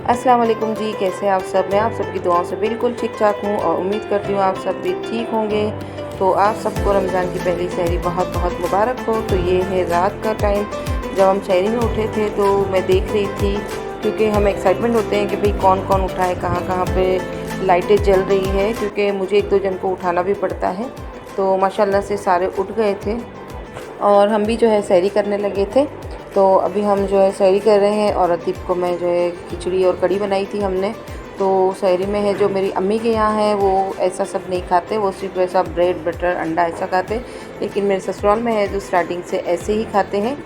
अस्सलाम वालेकुम जी, कैसे हैं आप सब। मैं आप सबकी दुआओं से बिल्कुल ठीक ठाक हूँ और उम्मीद करती हूँ आप सब भी ठीक होंगे। तो आप सबको रमज़ान की पहली सहरी बहुत बहुत मुबारक हो। तो ये है रात का टाइम, जब हम सहरी में उठे थे तो मैं देख रही थी, क्योंकि हम एक्साइटमेंट होते हैं कि भाई कौन कौन उठा है, कहाँ कहाँ पे लाइटें जल रही है, क्योंकि मुझे एक दो जन को उठाना भी पड़ता है। तो माशाल्लाह से सारे उठ गए थे और हम भी जो है सहरी करने लगे थे। तो अभी हम जो है सहरी कर रहे हैं और अतीब को मैं जो है खिचड़ी और कढ़ी बनाई थी हमने। तो सहरी में है जो मेरी अम्मी के यहाँ है वो ऐसा सब नहीं खाते, वो सिर्फ ऐसा ब्रेड बटर अंडा ऐसा खाते। लेकिन मेरे ससुराल में है जो स्टार्टिंग से ऐसे ही खाते हैं।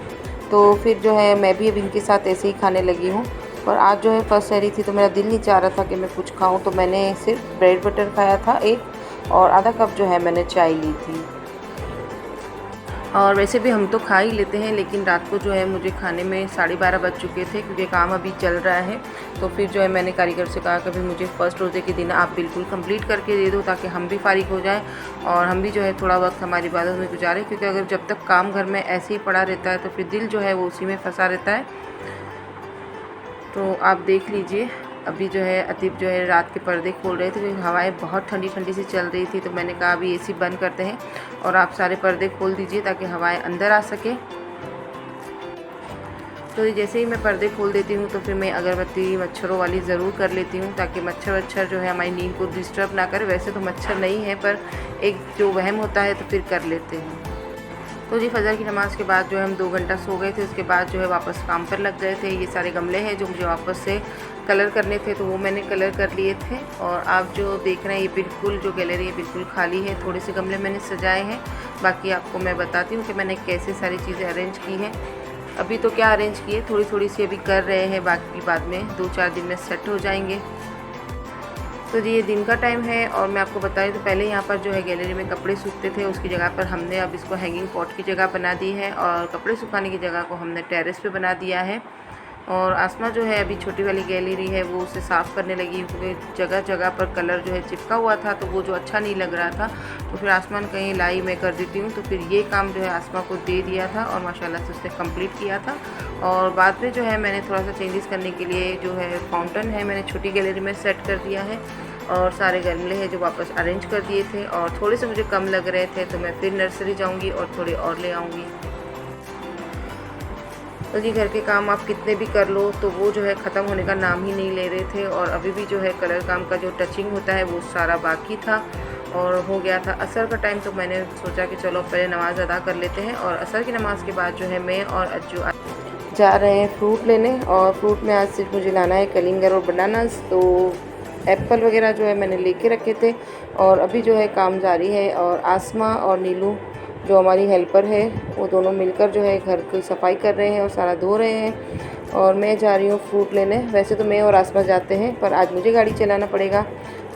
तो फिर जो है मैं भी अब इनके साथ ऐसे ही खाने लगी हूँ। और आज जो है फर्स्ट सहरी थी तो मेरा दिल नहीं चाह रहा था कि मैं कुछ खाऊँ, तो मैंने सिर्फ ब्रेड बटर खाया था एक, और आधा कप जो है मैंने चाय ली थी। और वैसे भी हम तो खा ही लेते हैं, लेकिन रात को जो है मुझे खाने में 12:30 बज चुके थे, क्योंकि काम अभी चल रहा है। तो फिर जो है मैंने कारीगर से कहा कि भाई मुझे फ़र्स्ट रोज़े के दिन आप बिल्कुल कंप्लीट करके दे दो, ताकि हम भी फ़ारिग हो जाएं और हम भी जो है थोड़ा वक्त हमारी इबादत में गुजारें। क्योंकि अगर जब तक काम घर में ऐसे ही पड़ा रहता है तो फिर दिल जो है वो उसी में फंसा रहता है। तो आप देख लीजिए, अभी जो है अतीब जो है रात के पर्दे खोल रहे थे, क्योंकि हवाएं बहुत ठंडी ठंडी सी चल रही थी। तो मैंने कहा अभी एसी बंद करते हैं और आप सारे पर्दे खोल दीजिए ताकि हवाएं अंदर आ सके। तो जैसे ही मैं पर्दे खोल देती हूँ तो फिर मैं अगरबत्ती मच्छरों वाली ज़रूर कर लेती हूँ, ताकि मच्छर वच्छर जो है हमारी नींद को डिस्टर्ब ना करे। वैसे तो मच्छर नहीं है, पर एक जो वहम होता है तो फिर कर लेते हैं। तो जी फ़जर की नमाज़ के बाद जो है हम 2 घंटा सो गए थे। उसके बाद जो है वापस काम पर लग गए थे। ये सारे गमले हैं जो मुझे वापस से कलर करने थे, तो वो मैंने कलर कर लिए थे। और आप जो देख रहे हैं ये बिल्कुल जो गैलरी है बिल्कुल खाली है। थोड़े से गमले मैंने सजाए हैं, बाकी आपको मैं बताती हूँ कि मैंने कैसे सारी चीज़ें अरेंज की हैं। अभी तो क्या अरेंज किए, थोड़ी थोड़ी सी अभी कर रहे हैं, बाकी बाद में 2-4 दिन में सेट हो जाएंगे। तो जी ये दिन का टाइम है और मैं आपको बताऊँ तो पहले यहाँ पर जो है गैलरी में कपड़े सूखते थे, उसकी जगह पर हमने अब इसको हैंगिंग पॉट की जगह बना दी है और कपड़े सुखाने की जगह को हमने टेरेस पे बना दिया है। और आसमा जो है अभी छोटी वाली गैलरी है वो उसे साफ़ करने लगी, क्योंकि जगह जगह पर कलर जो है चिपका हुआ था तो वो जो अच्छा नहीं लग रहा था। तो फिर आसमान कहीं लाई मैं कर देती हूँ, तो फिर ये काम जो है आसमा को दे दिया था और माशाल्लाह से उसने कंप्लीट किया था। और बाद में जो है मैंने थोड़ा सा चेंजेस करने के लिए जो है फाउंटेन है मैंने छोटी गैलरी में सेट कर दिया है। और सारे गमले हैं जो वापस अरेंज कर दिए थे, और थोड़े से मुझे कम लग रहे थे तो मैं फिर नर्सरी जाऊँगी और थोड़े और ले आऊँगी। तो जी घर के काम आप कितने भी कर लो तो वो जो है ख़त्म होने का नाम ही नहीं ले रहे थे। और अभी भी जो है कलर काम का जो टचिंग होता है वो सारा बाकी था और हो गया था असर का टाइम। तो मैंने सोचा कि चलो पहले नमाज़ अदा कर लेते हैं, और असर की नमाज़ के बाद जो है मैं और अज्जू जा रहे हैं फ्रूट लेने। और फ्रूट में आज सिर्फ मुझे लाना है कलिंगर और बनानास। तो एप्पल वगैरह जो है मैंने लेके रखे थे और अभी जो है काम जारी है। और आसमा और नीलू जो हमारी हेल्पर है वो दोनों मिलकर जो है घर की सफाई कर रहे हैं और सारा धो रहे हैं। और मैं जा रही हूँ फ्रूट लेने। वैसे तो मैं और आसमा जाते हैं, पर आज मुझे गाड़ी चलाना पड़ेगा।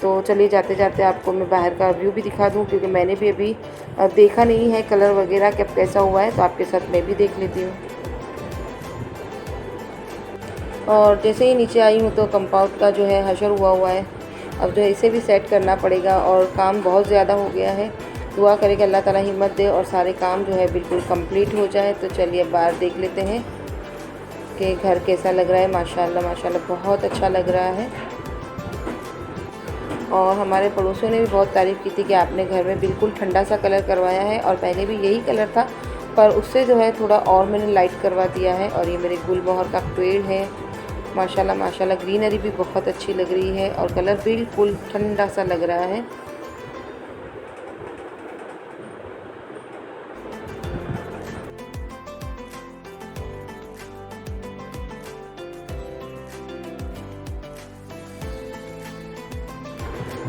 तो चलिए जाते जाते आपको मैं बाहर का व्यू भी दिखा दूँ, क्योंकि मैंने भी अभी देखा नहीं है कलर वगैरह कब कैसा हुआ है। तो आपके साथ मैं भी देख लेती हूँ। और जैसे ही नीचे आई हूँ तो कंपाउंड का जो है हशर हुआ है, अब जो है इसे भी सेट करना पड़ेगा और काम बहुत ज़्यादा हो गया है। दुआ करें कि अल्लाह ताला हिम्मत दे और सारे काम जो है बिल्कुल कंप्लीट हो जाए। तो चलिए बाहर देख लेते हैं कि घर कैसा लग रहा है। माशाल्लाह माशाल्लाह बहुत अच्छा लग रहा है। और हमारे पड़ोसियों ने भी बहुत तारीफ़ की थी कि आपने घर में बिल्कुल ठंडा सा कलर करवाया है, और पहले भी यही कलर था पर उससे जो है थोड़ा और मैंने लाइट करवा दिया है। और ये मेरे गुलमोहर का पेड़ है, माशाल्लाह माशाल्लाह ग्रीनरी भी बहुत अच्छी लग रही है और कलर बिल्कुल ठंडा सा लग रहा है।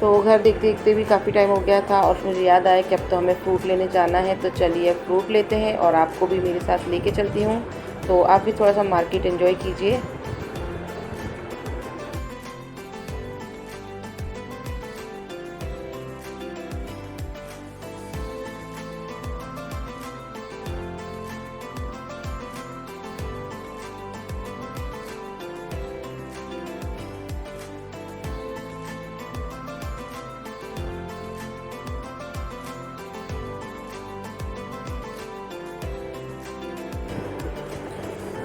तो घर देखते देखते भी काफ़ी टाइम हो गया था और मुझे याद आया कि अब तो हमें फ्रूट लेने जाना है। तो चलिए फ्रूट लेते हैं और आपको भी मेरे साथ लेके चलती हूँ। तो आप भी थोड़ा सा मार्केट एंजॉय कीजिए।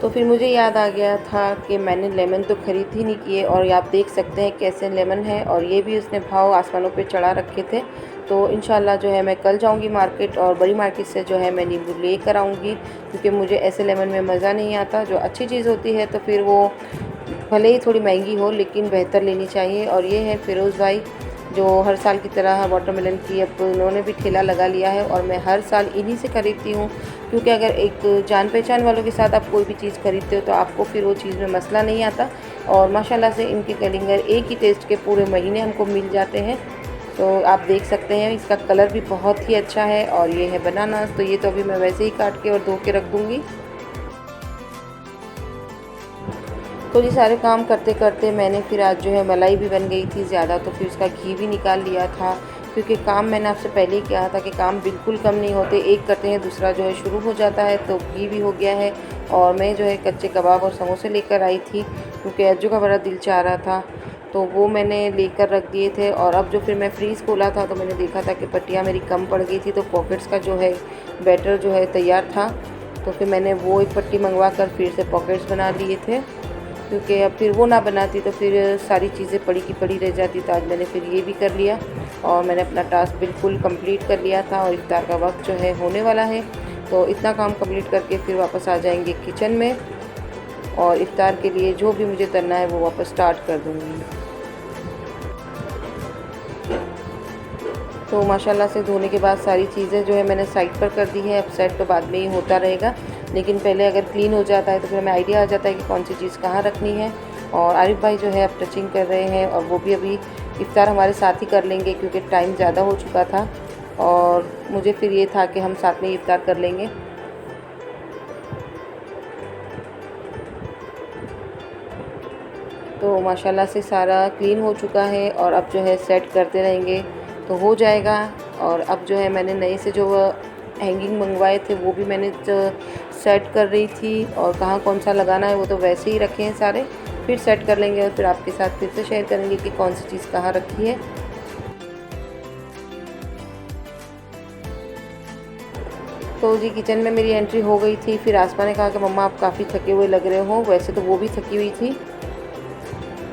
तो फिर मुझे याद आ गया था कि मैंने लेमन तो ख़रीद ही नहीं किए, और आप देख सकते हैं कैसे लेमन है, और ये भी उसने भाव आसमानों पे चढ़ा रखे थे। तो इंशाल्लाह जो है मैं कल जाऊंगी मार्केट, और बड़ी मार्केट से जो है मैं नींबू ले कर आऊँगी, क्योंकि मुझे ऐसे लेमन में मज़ा नहीं आता। जो अच्छी चीज़ होती है तो फिर वो भले ही थोड़ी महंगी हो लेकिन बेहतर लेनी चाहिए। और ये है फ़िरोज़ भाई, जो हर साल की तरह वाटरमेलन की अब उन्होंने भी ठेला लगा लिया है, और मैं हर साल इन्हीं से ख़रीदती हूँ, क्योंकि अगर एक जान पहचान वालों के साथ आप कोई भी चीज़ ख़रीदते हो तो आपको फिर वो चीज़ में मसला नहीं आता। और माशाल्लाह से इनके कलिंगर एक ही टेस्ट के पूरे महीने हमको मिल जाते हैं। तो आप देख सकते हैं इसका कलर भी बहुत ही अच्छा है। और ये है बनाना, तो ये तो अभी मैं वैसे ही काट के और धो के रख दूँगी। तो ये सारे काम करते करते मैंने फिर आज जो है मलाई भी बन गई थी ज़्यादा, तो फिर उसका घी भी निकाल लिया था, क्योंकि काम मैंने आपसे पहले ही कहा था कि काम बिल्कुल कम नहीं होते, एक करते हैं दूसरा जो है शुरू हो जाता है। तो घी भी हो गया है, और मैं जो है कच्चे कबाब और समोसे लेकर आई थी, क्योंकि अज्जू का बड़ा दिल चाह रहा था, तो वो मैंने लेकर रख दिए थे। और अब जो फिर मैं फ्रीज़ खोला था तो मैंने देखा था कि पट्टियाँ मेरी कम पड़ गई थी, तो पॉकेट्स का जो है बैटर जो है तैयार था, तो फिर मैंने वो एक पट्टी मंगवा कर फिर से पॉकेट्स बना लिए थे, क्योंकि अब फिर वो ना बनाती तो फिर सारी चीज़ें पड़ी की पड़ी रह जाती। तो आज मैंने फिर ये भी कर लिया, और मैंने अपना टास्क बिल्कुल कंप्लीट कर लिया था। और इफ्तार का वक्त जो है होने वाला है, तो इतना काम कंप्लीट करके फिर वापस आ जाएंगे किचन में, और इफ्तार के लिए जो भी मुझे करना है वो वापस स्टार्ट कर दूँगी। तो माशाल्लाह से धोने के बाद सारी चीज़ें जो है मैंने साइड पर कर दी है। अब सेट तो बाद में ही होता रहेगा, लेकिन पहले अगर क्लीन हो जाता है तो फिर हमें आइडिया आ जाता है कि कौन सी चीज़ कहाँ रखनी है। और आरिफ भाई जो है अब टचिंग कर रहे हैं, और वो भी अभी इफ्तार हमारे साथ ही कर लेंगे, क्योंकि टाइम ज़्यादा हो चुका था, और मुझे फिर ये था कि हम साथ में ही इफ्तार कर लेंगे। तो माशाल्लाह से सारा क्लीन हो चुका है, और अब जो है सेट करते रहेंगे तो हो जाएगा। और अब जो है मैंने नए से जो हैंगिंग मंगवाए थे वो भी मैंने सेट कर रही थी, और कहाँ कौन सा लगाना है वो तो वैसे ही रखे हैं सारे, फिर सेट कर लेंगे और फिर आपके साथ फिर से शेयर करेंगे कि कौन सी चीज़ कहाँ रखी है। तो जी किचन में मेरी एंट्री हो गई थी, फिर आसमा ने कहा कि मम्मा आप काफ़ी थके हुए लग रहे हो। वैसे तो वो भी थकी हुई थी,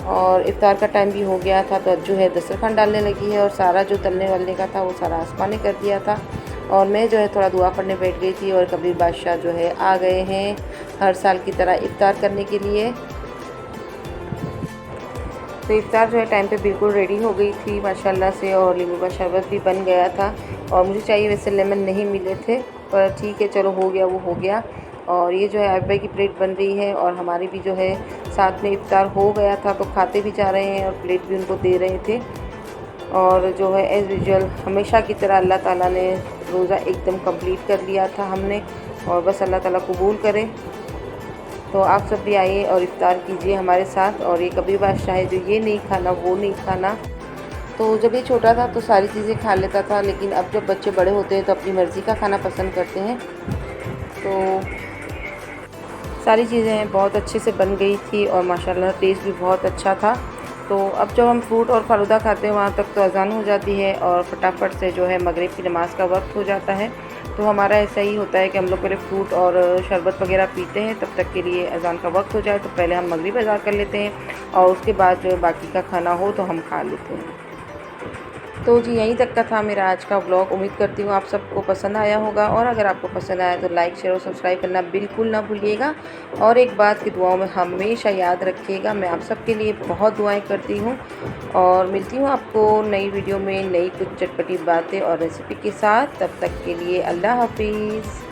और इफ्तार का टाइम भी हो गया था, तो जो है दस्तरखान डालने लगी है, और सारा जो तलने वालने का था वो सारा आसमा ने कर दिया था, और मैं जो है थोड़ा दुआ पढ़ने बैठ गई थी। और कबीर बादशाह जो है आ गए हैं हर साल की तरह इफ्तार करने के लिए। तो इफ्तार जो है टाइम पे बिल्कुल रेडी हो गई थी माशाल्लाह से, और नींबू का शरबत भी बन गया था। और मुझे चाहिए वैसे लेमन नहीं मिले थे, पर ठीक है चलो हो गया वो हो गया। और ये जो है आरिफ भाई की प्लेट बन रही है, और हमारी भी जो है साथ में इफ्तार हो गया था, तो खाते भी जा रहे हैं और प्लेट भी उनको दे रहे थे। और जो है एज़ यूजुअल हमेशा की तरह अल्लाह ताला ने रोज़ा एकदम कंप्लीट कर लिया था हमने, और बस अल्लाह ताला कबूल करे। तो आप सब भी आइए और इफ्तार कीजिए हमारे साथ। और ये कबीर बादशाह है जो ये नहीं खाना वो नहीं खाना। तो जब ये छोटा था तो सारी चीज़ें खा लेता था, लेकिन अब जब बच्चे बड़े होते हैं तो अपनी मर्ज़ी का खाना पसंद करते हैं। तो सारी चीज़ें बहुत अच्छे से बन गई थी, और माशाल्लाह टेस्ट भी बहुत अच्छा था। तो अब जब हम फ्रूट और फालूदा खाते हैं वहाँ तक तो अज़ान हो जाती है, और फटाफट से जो है मगरिब की नमाज़ का वक्त हो जाता है। तो हमारा ऐसा ही होता है कि हम लोग पहले फ्रूट और शरबत वगैरह पीते हैं, तब तक के लिए अज़ान का वक्त हो जाए तो पहले हम मगरिब अज़ा कर लेते हैं, और उसके बाद जो बाकी का खाना हो तो हम खा लेते हैं। तो जी यहीं तक का था मेरा आज का व्लॉग। उम्मीद करती हूँ आप सबको पसंद आया होगा, और अगर आपको पसंद आया तो लाइक शेयर और सब्सक्राइब करना बिल्कुल ना भूलिएगा। और एक बात की दुआओं में हमेशा याद रखिएगा, मैं आप सबके लिए बहुत दुआएं करती हूँ। और मिलती हूँ आपको नई वीडियो में नई कुछ चटपटी बातें और रेसिपी के साथ। तब तक के लिए अल्लाह हाफिज़।